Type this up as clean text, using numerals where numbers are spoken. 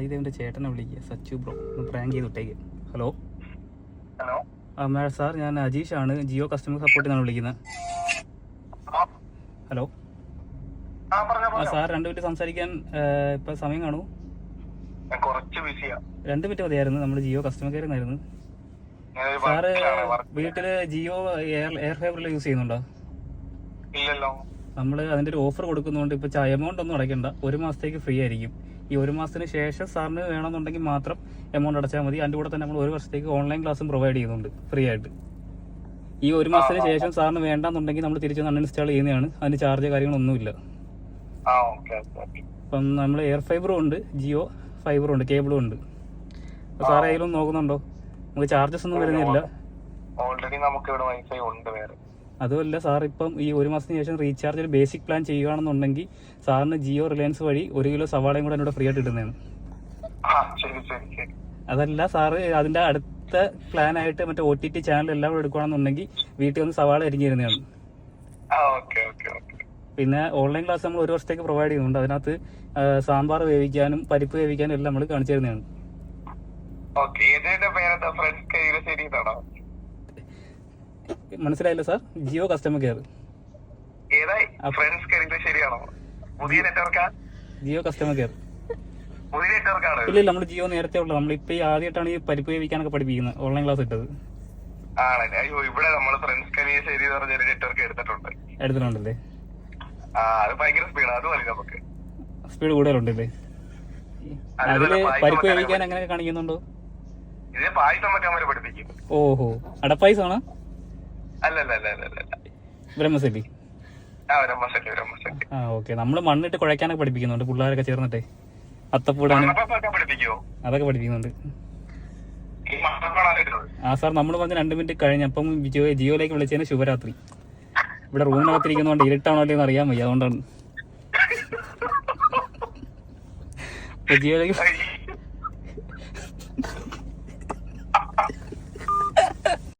സൈദേവിൻ്റെ ചേട്ടനെ വിളിക്കുക, സച്ചു ബ്രോ ഒന്ന് പ്രാങ്ക് ചെയ്ത് വിട്ടേക്ക്. ഹലോ ഹലോ സാർ, ഞാൻ അജീഷാണ്, ജിയോ കസ്റ്റമർ സപ്പോർട്ടിൽ നിന്നാണ് വിളിക്കുന്നത്. ഹലോ സാർ, 2 മിനിറ്റ് സംസാരിക്കാൻ ഇപ്പം സമയം കാണൂ? കുറച്ച് ബിസിയാ. 2 മിനിറ്റ് മതിയായിരുന്നു. നമ്മൾ ജിയോ കസ്റ്റമർ കെയർ നിന്നായിരുന്നു. സാറ് വീട്ടില് ജിയോ എയർ ഫൈബറിൽ യൂസ് ചെയ്യുന്നുണ്ടോ? ഇല്ലല്ലോ. നമ്മൾ അതിൻ്റെ ഒരു ഓഫർ കൊടുക്കുന്നുണ്ട്. ഇപ്പോൾ എമൗണ്ട് ഒന്നും അടയ്ക്കണ്ട, 1 മാസത്തേക്ക് ഫ്രീ ആയിരിക്കും. ഈ 1 മാസത്തിന് ശേഷം സാറിന് വേണമെന്നുണ്ടെങ്കിൽ മാത്രം എമൗണ്ട് അടച്ചാൽ മതി. അതിൻ്റെ കൂടെ തന്നെ നമ്മൾ 1 വർഷത്തേക്ക് ഓൺലൈൻ ക്ലാസ്സും പ്രൊവൈഡ് ചെയ്യുന്നുണ്ട് ഫ്രീ ആയിട്ട്. ഈ 1 മാസത്തിന് ശേഷം സാറിന് വേണ്ടെന്നുണ്ടെങ്കിൽ നമ്മൾ തിരിച്ച് അൺഇൻസ്റ്റാൾ ചെയ്യുന്നതാണ്. അതിന് ചാർജ് കാര്യങ്ങളൊന്നുമില്ല. അപ്പം നമ്മൾ എയർ ഫൈബറും ഉണ്ട്, ജിയോ ഫൈബറും ഉണ്ട്, കേബിളും ഉണ്ട്. സാർ അതിലൊന്നും നോക്കുന്നുണ്ടോ? നമുക്ക് ചാർജസ് ഒന്നും വരുന്നില്ല. ഓൾറെഡി നമുക്ക് ഇവിടെ വൈഫൈ ഉണ്ട് വേറെ. അതുമല്ല സാർ, ഇപ്പം ഈ 1 മാസത്തിന് ശേഷം റീചാർജ് ഒരു ബേസിക് പ്ലാൻ ചെയ്യുകയാണെന്നുണ്ടെങ്കിൽ സാറിന് ജിയോ റിലയൻസ് വഴി 1 കിലോ സവാളയും കൂടെ എന്നോട് ഫ്രീ ആയിട്ട് ഇടുന്നതാണ്. അതല്ല സാറ്, അതിൻ്റെ അടുത്ത പ്ലാനായിട്ട് മറ്റേ OTT ചാനൽ എല്ലാം കൂടെ എടുക്കുകയാണെന്നുണ്ടെങ്കിൽ വീട്ടിൽ വന്ന് സവാള അരിഞ്ഞു തരുന്നതാണ്. പിന്നെ ഓൺലൈൻ ക്ലാസ് നമ്മൾ 1 വർഷത്തേക്ക് പ്രൊവൈഡ് ചെയ്യുന്നുണ്ട്. അതിനകത്ത് സാമ്പാർ വേവിക്കാനും പരിപ്പ് വേവിക്കാനും എല്ലാം നമ്മൾ കാണിച്ചു തരുന്നതാണ്. മനസ്സിലായില്ല sir? Jio customer care. Jio customer care. ഇല്ല, നമ്മൾ ജിയോ നേരത്തെ ഉള്ളത്. നമ്മളിപ്പോ ആദ്യമായിട്ടാണ് ഈ പരിപ്പ് വേവിക്കാനൊക്കെ പഠിപ്പിക്കുന്നത്, ഓൺലൈൻ ക്ലാസ് ഇട്ടത്. എടുത്തിട്ടുണ്ടല്ലേ? സ്പീഡ് കൂടുതലുണ്ടല്ലേ? അതില് പരിപ്പ് വേവിക്കാൻ അങ്ങനെയൊക്കെ കാണിക്കുന്നുണ്ടോ? ഓഹോ, അടപ്പായസാണ്? ബ്രഹ്മസലി. ആ ഓക്കെ. നമ്മള് മണ്ണിട്ട് കുഴയ്ക്കാനൊക്കെ പഠിപ്പിക്കുന്നുണ്ട് പിള്ളേരൊക്കെ ചേർന്നിട്ടേ. അത്തപ്പൂടാനും അതൊക്കെ പഠിപ്പിക്കുന്നുണ്ട്. ആ സാർ, നമ്മൾ പറഞ്ഞ 2 മിനിറ്റ് കഴിഞ്ഞപ്പം ജിയോയിലേക്ക് വിളിച്ചതിന് ശുഭരാത്രി. ഇവിടെ റൂമിനകത്തിരിക്കുന്നതുകൊണ്ട് ഇരുട്ടാണോ അല്ലേന്ന് അറിയാൻ വയ്യ, അതുകൊണ്ടാണ്. ജിയോയിലേക്ക്